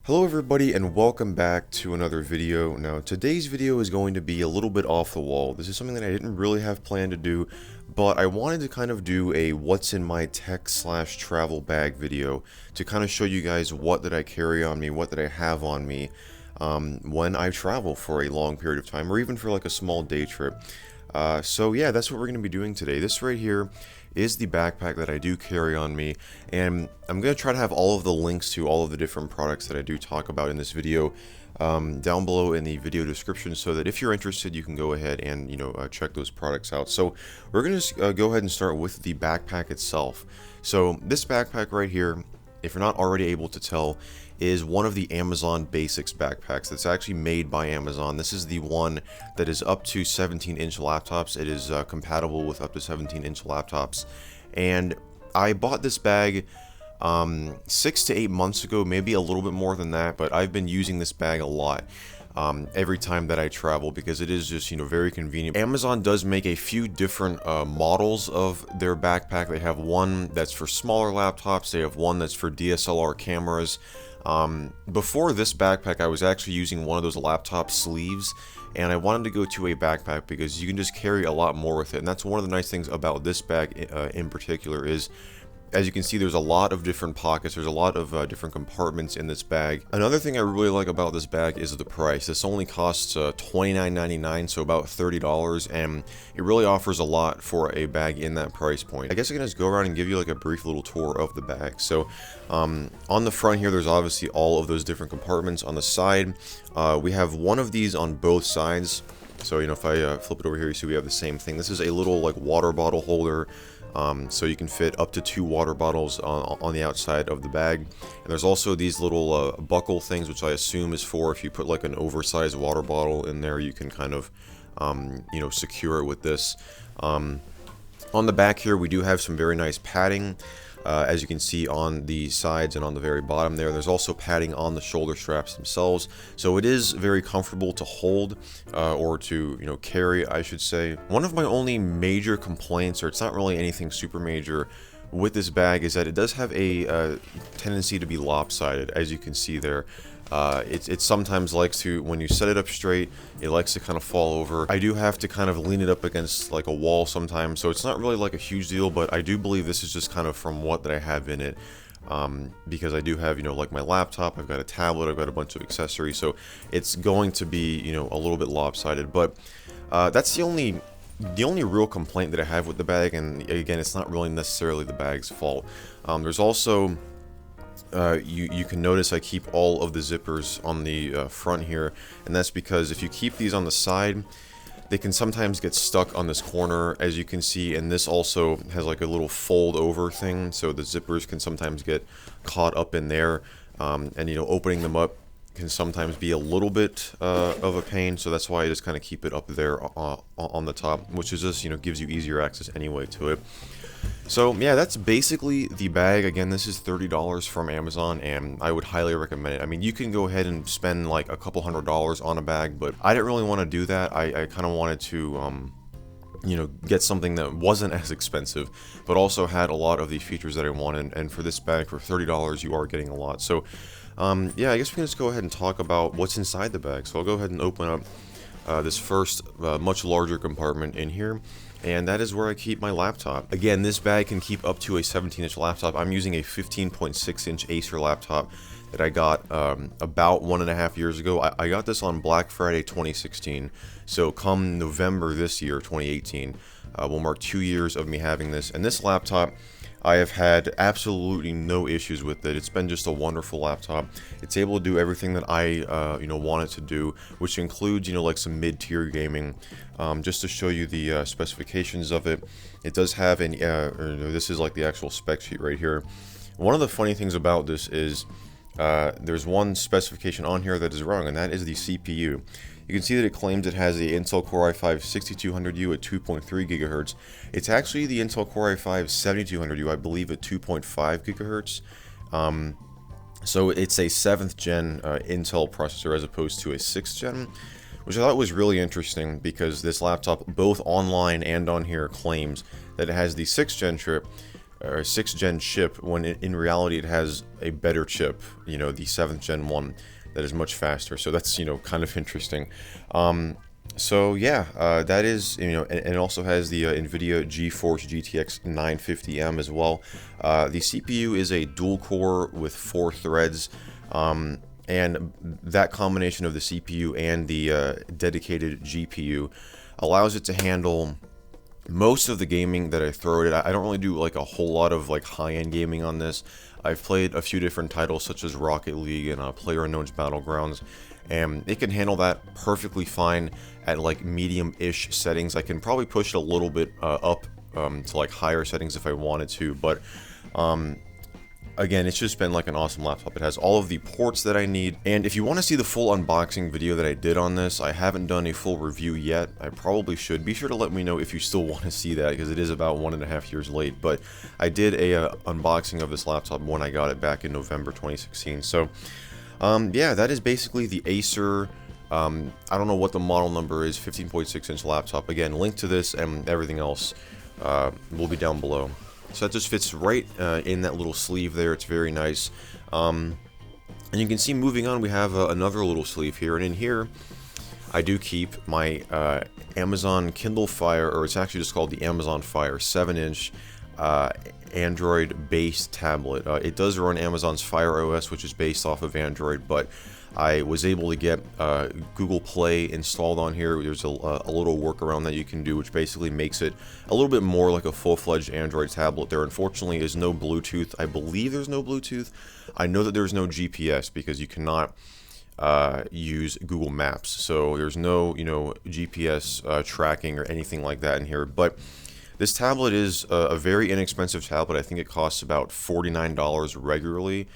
Hello everybody and welcome back to another video. Now today's video is going to be a little bit off the wall. This is something that I didn't really have planned to do, but I wanted to kind of do a what's in my tech / travel bag video to kind of show you guys what did I carry on me, what did I have on me when I travel for a long period of time or even for like a small day trip. So yeah, that's what we're going to be doing today. This right here is the backpack that I do carry on me, and I'm going to try to have all of the links to all of the different products that I do talk about in this video down below in the video description, so that if you're interested you can go ahead and check those products out. So we're going to go ahead and start with the backpack itself. So this backpack right here, if you're not already able to tell, is one of the Amazon Basics backpacks that's actually made by Amazon. This is the one that is up to 17-inch laptops. It is compatible with up to 17-inch laptops. And I bought this bag 6 to 8 months ago, maybe a little bit more than that, but I've been using this bag a lot every time that I travel because it is just, very convenient. Amazon does make a few different models of their backpack. They have one that's for smaller laptops. They have one that's for DSLR cameras. Before this backpack, I was actually using one of those laptop sleeves, and I wanted to go to a backpack because you can just carry a lot more with it. And that's one of the nice things about this bag in particular is, as you can see, there's a lot of different pockets. There's a lot of different compartments in this bag. Another thing I really like about this bag is the price. This only costs $29.99, so about $30, and it really offers a lot for a bag in that price point. I guess I can just go around and give you like a brief little tour of the bag. So on the front here, there's obviously all of those different compartments. On the side, we have one of these on both sides. So if I flip it over here, you see we have the same thing. This is a little like water bottle holder. So you can fit up to 2 water bottles on the outside of the bag. And there's also these little buckle things, which I assume is for if you put like an oversized water bottle in there, you can kind of, secure it with this. On the back here, we do have some very nice padding. As you can see on the sides and on the very bottom there's also padding on the shoulder straps themselves, so it is very comfortable to hold or to carry, I should say. One of my only major complaints, or it's not really anything super major with this bag, is that it does have a tendency to be lopsided. As you can see there, it sometimes likes to, when you set it up straight, it likes to kind of fall over. I do have to kind of lean it up against like a wall sometimes, so it's not really like a huge deal, but I do believe this is just kind of from what that I have in it, because I do have, like my laptop, I've got a tablet, I've got a bunch of accessories, so it's going to be, a little bit lopsided. But that's the only real complaint that I have with the bag, and again, it's not really necessarily the bag's fault. There's also you can notice I keep all of the zippers on the front here, and that's because if you keep these on the side, they can sometimes get stuck on this corner, as you can see, and this also has like a little fold over thing, so the zippers can sometimes get caught up in there, and opening them up can sometimes be a little bit of a pain, so that's why I just kind of keep it up there on the top, which is just gives you easier access anyway to it. So yeah, that's basically the bag. Again, this is $30 from Amazon, and I would highly recommend it. I mean, you can go ahead and spend like a couple $100s on a bag, but I didn't really want to do that. I kind of wanted to get something that wasn't as expensive, but also had a lot of the features that I wanted. And for this bag, for $30, you are getting a lot. So yeah, I guess we can just go ahead and talk about what's inside the bag. So I'll go ahead and open up this first much larger compartment in here, and that is where I keep my laptop. Again, this bag can keep up to a 17-inch laptop. I'm using a 15.6-inch Acer laptop that I got about 1.5 years ago. I got this on Black Friday 2016, so come November this year, 2018, will mark 2 years of me having this. And this laptop, I have had absolutely no issues with it. It's been just a wonderful laptop. It's able to do everything that I want it to do, which includes like some mid-tier gaming. Just to show you the specifications of it, it does have an this is like the actual spec sheet right here. One of the funny things about this is there's one specification on here that is wrong, and that is the CPU. You can see that it claims it has the Intel Core i5-6200U at 2.3 gigahertz. It's actually the Intel Core i5-7200U, I believe, at 2.5 gigahertz. So it's a 7th gen Intel processor as opposed to a 6th gen, which I thought was really interesting because this laptop, both online and on here, claims that it has the 6th gen chip, or 6th gen chip, when in reality it has a better chip, you know, the 7th gen one that is much faster. So that's, you know, kind of interesting. So yeah, that is, you know, and it also has the NVIDIA GeForce GTX 950M as well. The CPU is a dual core with 4 threads, and that combination of the CPU and the dedicated GPU allows it to handle most of the gaming that I throw at it. I don't really do like a whole lot of like high-end gaming on this. I've played a few different titles such as Rocket League and PlayerUnknown's Battlegrounds, and it can handle that perfectly fine at like medium-ish settings. I can probably push it a little bit up to like higher settings if I wanted to, but again, it's just been like an awesome laptop. It has all of the ports that I need, and if you want to see the full unboxing video that I did on this, I haven't done a full review yet. I probably should. Be sure to let me know if you still want to see that, because it is about 1.5 years late, but I did a unboxing of this laptop when I got it back in November 2016. So yeah, that is basically the Acer, I don't know what the model number is, 15.6-inch laptop. Again, link to this and everything else will be down below. So that just fits right in that little sleeve there. It's very nice. And you can see, moving on, we have another little sleeve here. And in here, I do keep my Amazon Kindle Fire, or it's actually just called the Amazon Fire 7-inch Android-based tablet. It does run Amazon's Fire OS, which is based off of Android, but I was able to get Google Play installed on here. There's a little workaround that you can do, which basically makes it a little bit more like a full-fledged Android tablet. There unfortunately is no Bluetooth. I believe there's no Bluetooth. I know that there's no GPS because you cannot use Google Maps. So there's no, you know, GPS tracking or anything like that in here. But this tablet is a very inexpensive tablet. I think it costs about $49 regularly.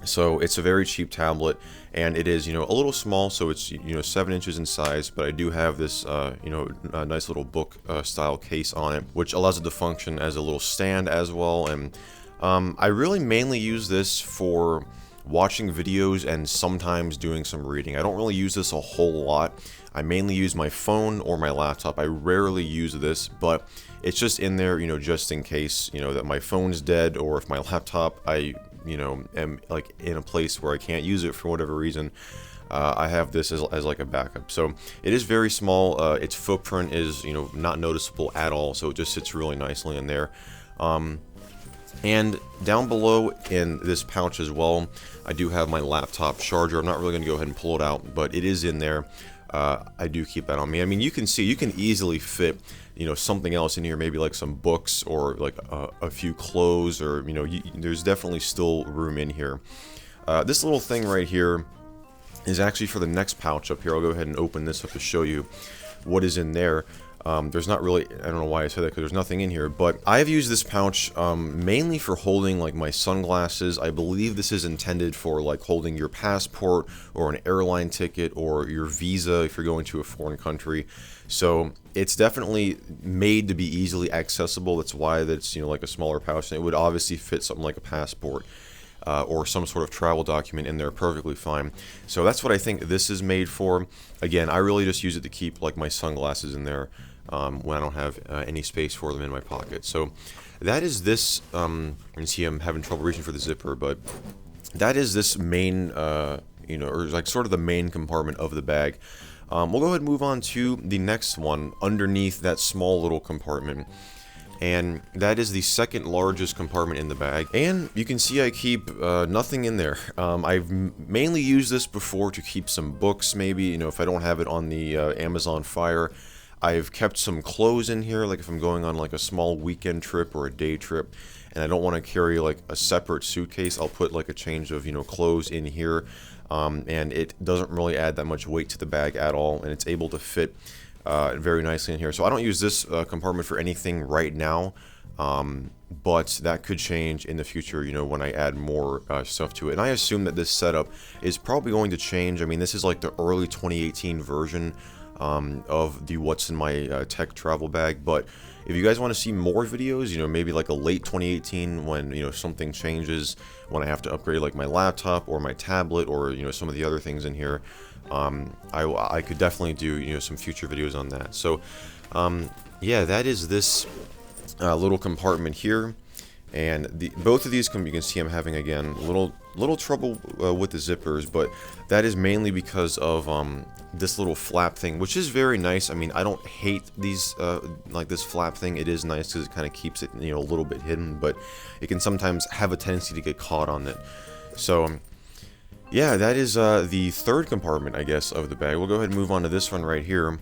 So it's a very cheap tablet, and it is, you know, a little small, so it's, you know, 7 inches in size, but I do have this, you know, a nice little book style case on it, which allows it to function as a little stand as well. And I really mainly use this for watching videos and sometimes doing some reading. I don't really use this a whole lot. I mainly use my phone or my laptop. I rarely use this, but it's just in there, you know, just in case, you know, that my phone's dead, or if my laptop, you know, am like in a place where I can't use it for whatever reason, I have this as like a backup. So it is very small. Its footprint is, you know, not noticeable at all, so it just sits really nicely in there. And down below in this pouch as well, I do have my laptop charger. I'm not really going to go ahead and pull it out, but it is in there. I do keep that on me. I mean, you can see, you can easily fit, you know, something else in here, maybe like some books or like a few clothes, or, you know, there's definitely still room in here. This little thing right here is actually for the next pouch up here. I'll go ahead and open this up to show you what is in there. There's not really, I don't know why I said that, because there's nothing in here, but I've used this pouch mainly for holding like my sunglasses. I believe this is intended for like holding your passport or an airline ticket or your visa if you're going to a foreign country. So it's definitely made to be easily accessible. That's why that's, you know, like a smaller pouch, and it would obviously fit something like a passport or some sort of travel document in there perfectly fine. So that's what I think this is made for. Again, I really just use it to keep like my sunglasses in there when I don't have any space for them in my pocket. So that is this, you can see I'm having trouble reaching for the zipper, but that is this main, you know, or like sort of the main compartment of the bag. We'll go ahead and move on to the next one underneath that small little compartment. And that is the second largest compartment in the bag. And you can see I keep nothing in there. I've mainly used this before to keep some books, maybe, you know, if I don't have it on the Amazon Fire. I've kept some clothes in here, like if I'm going on like a small weekend trip or a day trip, and I don't want to carry like a separate suitcase, I'll put like a change of, you know, clothes in here. And it doesn't really add that much weight to the bag at all, and it's able to fit very nicely in here. So I don't use this compartment for anything right now, but that could change in the future, you know, when I add more stuff to it. And I assume that this setup is probably going to change. I mean, this is like the early 2018 version of the What's in My Tech travel bag, but if you guys want to see more videos, you know, maybe like a late 2018 when, you know, something changes, when I have to upgrade like my laptop or my tablet or, you know, some of the other things in here, I could definitely do, you know, some future videos on that. So yeah, that is this little compartment here. And both of these you can see I'm having, again, a little trouble with the zippers, but that is mainly because of this little flap thing, which is very nice. I mean, I don't hate these like this flap thing. It is nice because it kind of keeps it, you know, a little bit hidden, but it can sometimes have a tendency to get caught on it. So yeah, that is the third compartment, I guess, of the bag. We'll go ahead and move on to this one right here.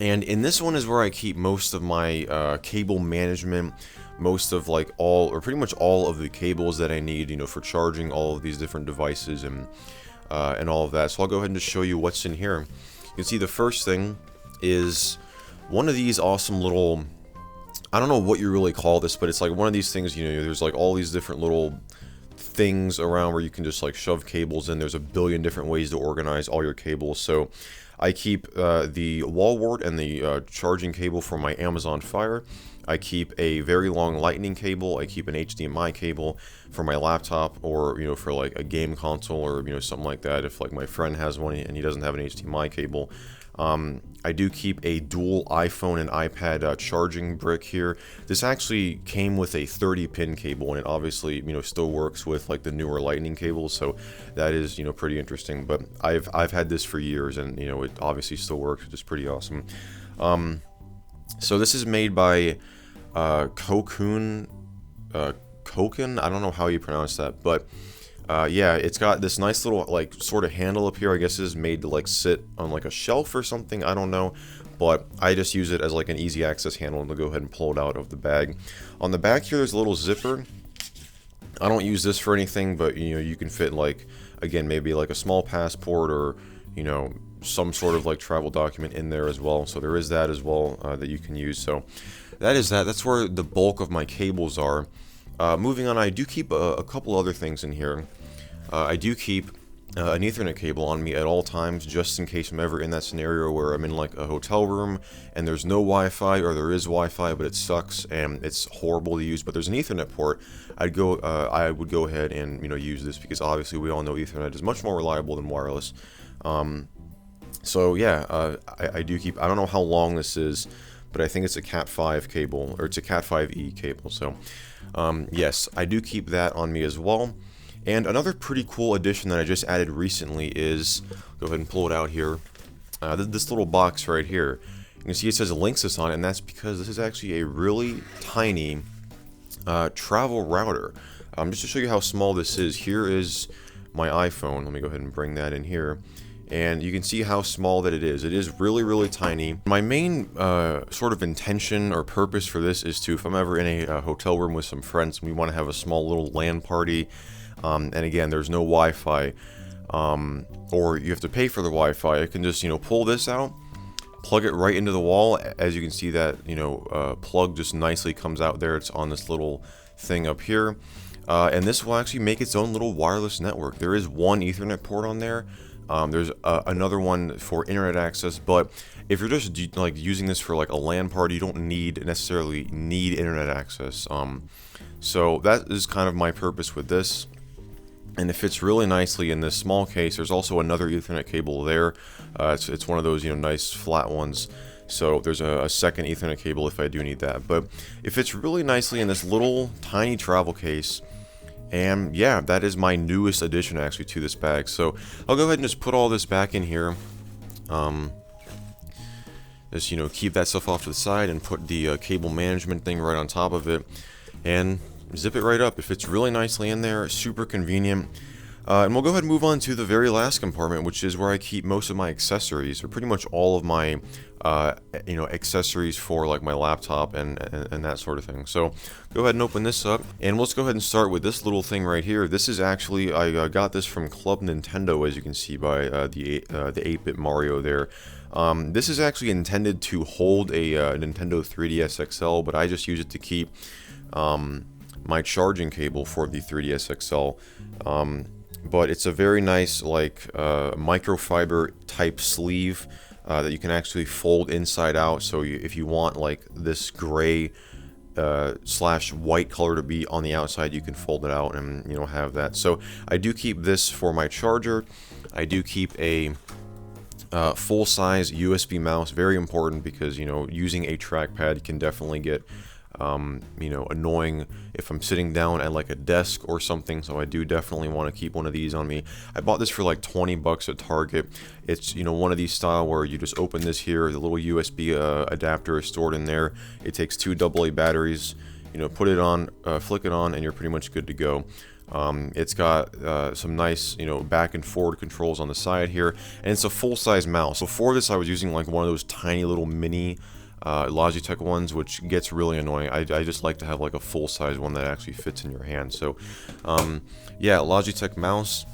And in this one is where I keep most of my cable management, most of like all, or pretty much all of the cables that I need, you know, for charging all of these different devices and all of that. So I'll go ahead and just show you what's in here. You can see the first thing is one of these awesome little, I don't know what you really call this, but it's like one of these things, you know, there's like all these different little things around where you can just like shove cables in. There's a billion different ways to organize all your cables. So I keep the wall wart and the charging cable for my Amazon Fire. I keep a very long lightning cable. I keep an HDMI cable for my laptop, or, you know, for like a game console, or, you know, something like that. If like my friend has one and he doesn't have an HDMI cable. I do keep a dual iPhone and iPad charging brick here. This actually came with a 30-pin cable, and it obviously, you know, still works with like the newer lightning cables, so that is, you know, pretty interesting. But I've had this for years, and, you know, it obviously still works, which is pretty awesome. So this is made by Kokun, I don't know how you pronounce that, but yeah, it's got this nice little like sort of handle up here. I guess it is made to like sit on like a shelf or something, I don't know, but I just use it as like an easy access handle to go ahead and pull it out of the bag. On the back here, there's a little zipper. I don't use this for anything, but, you know, you can fit like, again, maybe like a small passport, or, you know, some sort of like travel document in there as well. So there is that as well that you can use. So that's where the bulk of my cables are. Moving on, I do keep a couple other things in here. I do keep an Ethernet cable on me at all times, just in case I'm ever in that scenario where I'm in like a hotel room and there's no Wi-Fi, or there is Wi-Fi but it sucks and it's horrible to use, but there's an Ethernet port. I would go ahead and, you know, use this, because obviously we all know Ethernet is much more reliable than wireless. So yeah, I do keep, I don't know how long this is, but I think it's a Cat 5 cable, or it's a Cat 5e cable. So yes, I do keep that on me as well. And another pretty cool addition that I just added recently is, go ahead and pull it out here, this little box right here. You can see it says Linksys on it, and that's because this is actually a really tiny travel router. Just to show you how small this is, here is my iPhone. Let me go ahead and bring that in here. And you can see how small that it is. It is really, really tiny. My main sort of intention or purpose for this is to, if I'm ever in a hotel room with some friends and we want to have a small little LAN party, and again, there's no Wi-Fi, or you have to pay for the Wi-Fi, I can just, you know, pull this out, plug it right into the wall. As you can see, that, you know, plug just nicely comes out there. It's on this little thing up here. And this will actually make its own little wireless network. There is one Ethernet port on there. There's another one for internet access, but if you're just like using this for like a LAN party, you don't necessarily need internet access. So that is kind of my purpose with this, and it fits really nicely in this small case. There's also another Ethernet cable there. It's one of those, you know, nice flat ones. So there's a second Ethernet cable if I do need that, but it fits really nicely in this little tiny travel case. And yeah, that is my newest addition actually to this bag. So I'll go ahead and just put all this back in here. Just, you know, keep that stuff off to the side and put the cable management thing right on top of it, and zip it right up. It fits really nicely in there, super convenient. And we'll go ahead and move on to the very last compartment, which is where I keep most of my accessories, or pretty much all of my you know, accessories for like my laptop and that sort of thing. So go ahead and open this up, and let's go ahead and start with this little thing right here. This is actually, I got this from Club Nintendo, as you can see by the 8-bit Mario there. This is actually intended to hold a Nintendo 3DS XL, but I just use it to keep my charging cable for the 3DS XL. But it's a very nice like microfiber type sleeve that you can actually fold inside out. So if you want like this gray slash white color to be on the outside, you can fold it out and, you know, have that. So I do keep this for my charger. I do keep a full-size USB mouse, very important, because, you know, using a trackpad can definitely get you know, annoying if I'm sitting down at like a desk or something. So I do definitely want to keep one of these on me. I bought this for like 20 bucks at Target. It's, you know, one of these style where you just open this here, the little USB adapter is stored in there. It takes 2 AA batteries, you know, put it on, flick it on, and you're pretty much good to go. It's got some nice, you know, back and forward controls on the side here, and it's a full-size mouse. Before this, I was using like one of those tiny little mini Logitech ones, which gets really annoying. I just like to have like a full-size one that actually fits in your hand. So, yeah, Logitech mouse.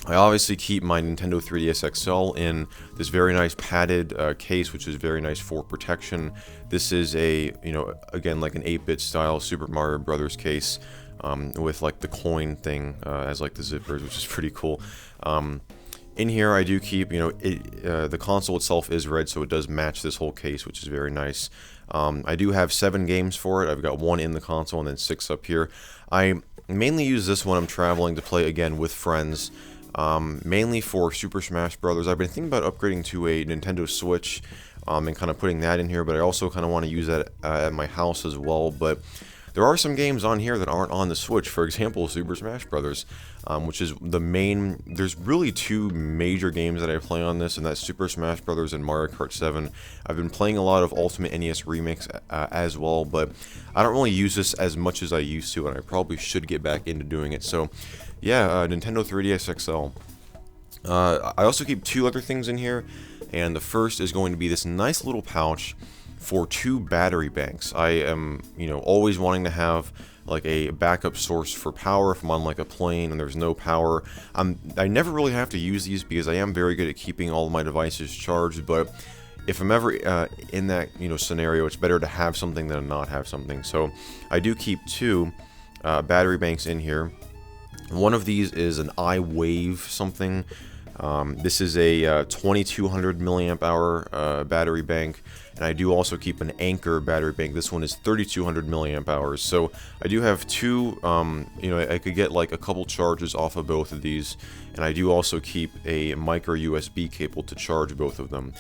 I obviously keep my Nintendo 3DS XL in this very nice padded case, which is very nice for protection. This is a, you know, again, like an 8-bit style Super Mario Brothers case. With like the coin thing as like the zippers, which is pretty cool. In here I do keep, you know, the console itself is red, so it does match this whole case, which is very nice. I do have 7 games for it. I've got 1 in the console and then 6 up here. I mainly use this when I'm traveling to play, again, with friends. Mainly for Super Smash Brothers. I've been thinking about upgrading to a Nintendo Switch and kind of putting that in here, but I also kind of want to use that at my house as well. But there are some games on here that aren't on the Switch. For example, Super Smash Brothers, which is the main. There's really 2 major games that I play on this, and that's Super Smash Brothers and Mario Kart 7. I've been playing a lot of Ultimate NES Remix as well, but I don't really use this as much as I used to, and I probably should get back into doing it. So, yeah, Nintendo 3DS XL. I also keep 2 other things in here, and the first is going to be this nice little pouch for 2 battery banks. I am, you know, always wanting to have like a backup source for power if I'm on like a plane and there's no power. I never really have to use these because I am very good at keeping all of my devices charged, but if I'm ever in that, you know, scenario, it's better to have something than not have something. So I do keep 2 battery banks in here. One of these is an iWave something. This is a 2200 milliamp hour battery bank, and I do also keep an Anchor battery bank. This one is 3200 milliamp hours. So I do have 2. You know, I could get like a couple charges off of both of these, and I do also keep a micro USB cable to charge both of them.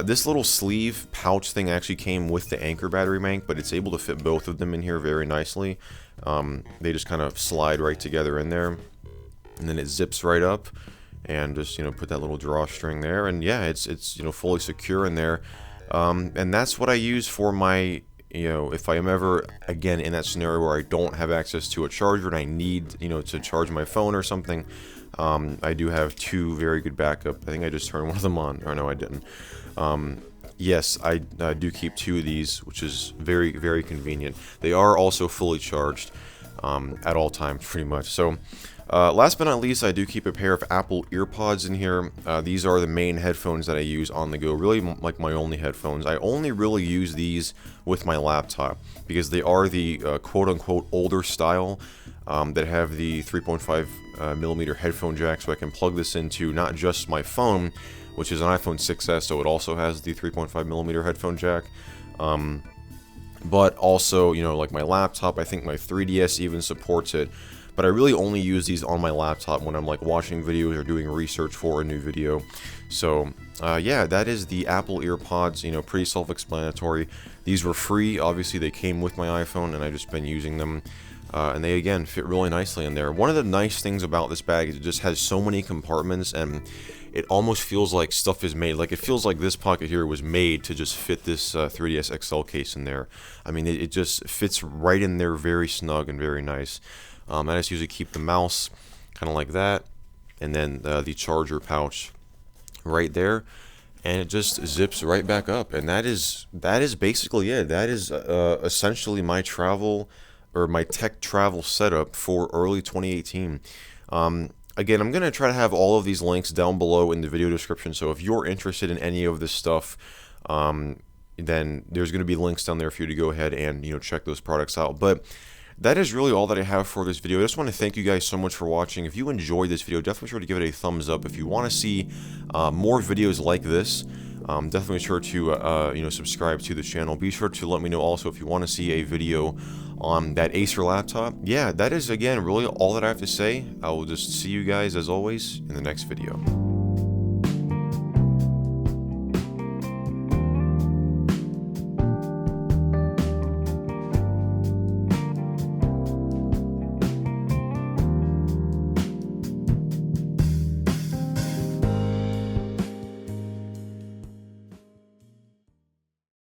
This little sleeve pouch thing actually came with the Anchor battery bank, but it's able to fit both of them in here very nicely. They just kind of slide right together in there, and then it zips right up, and just, you know, put that little drawstring there, and yeah, it's you know, fully secure in there. And that's what I use for my, you know, if I am ever again in that scenario where I don't have access to a charger and I need, you know, to charge my phone or something. I do have 2 very good backup. I think I just turned one of them on, or no, I didn't. Yes, I do keep 2 of these, which is very, very convenient. They are also fully charged at all times, pretty much. So, last but not least, I do keep a pair of Apple Earpods in here. These are the main headphones that I use on the go, really like my only headphones. I only really use these with my laptop because they are the quote-unquote older style that have the 3.5 millimeter headphone jack, so I can plug this into not just my phone, which is an iPhone 6s, so it also has the 3.5 millimeter headphone jack, but also, you know, like my laptop. I think my 3DS even supports it. But I really only use these on my laptop when I'm like watching videos or doing research for a new video. So yeah, that is the Apple Earpods, you know, pretty self-explanatory. These were free, obviously they came with my iPhone, and I've just been using them. And they, again, fit really nicely in there. One of the nice things about this bag is it just has so many compartments, and it almost feels like stuff is made. Like, it feels like this pocket here was made to just fit this 3DS XL case in there. I mean, it just fits right in there, very snug and very nice. I just usually keep the mouse kind of like that, and then the charger pouch right there, and it just zips right back up. And that is basically it. That is essentially my travel, or my tech travel setup for early 2018. Again, I'm going to try to have all of these links down below in the video description, so if you're interested in any of this stuff, then there's going to be links down there for you to go ahead and, you know, check those products out. But that is really all that I have for this video. I just want to thank you guys so much for watching. If you enjoyed this video, definitely sure to give it a thumbs up. If you want to see more videos like this, definitely sure to you know, subscribe to the channel. Be sure to let me know also if you want to see a video on that Acer laptop. Yeah, that is, again, really all that I have to say. I will just see you guys, as always, in the next video.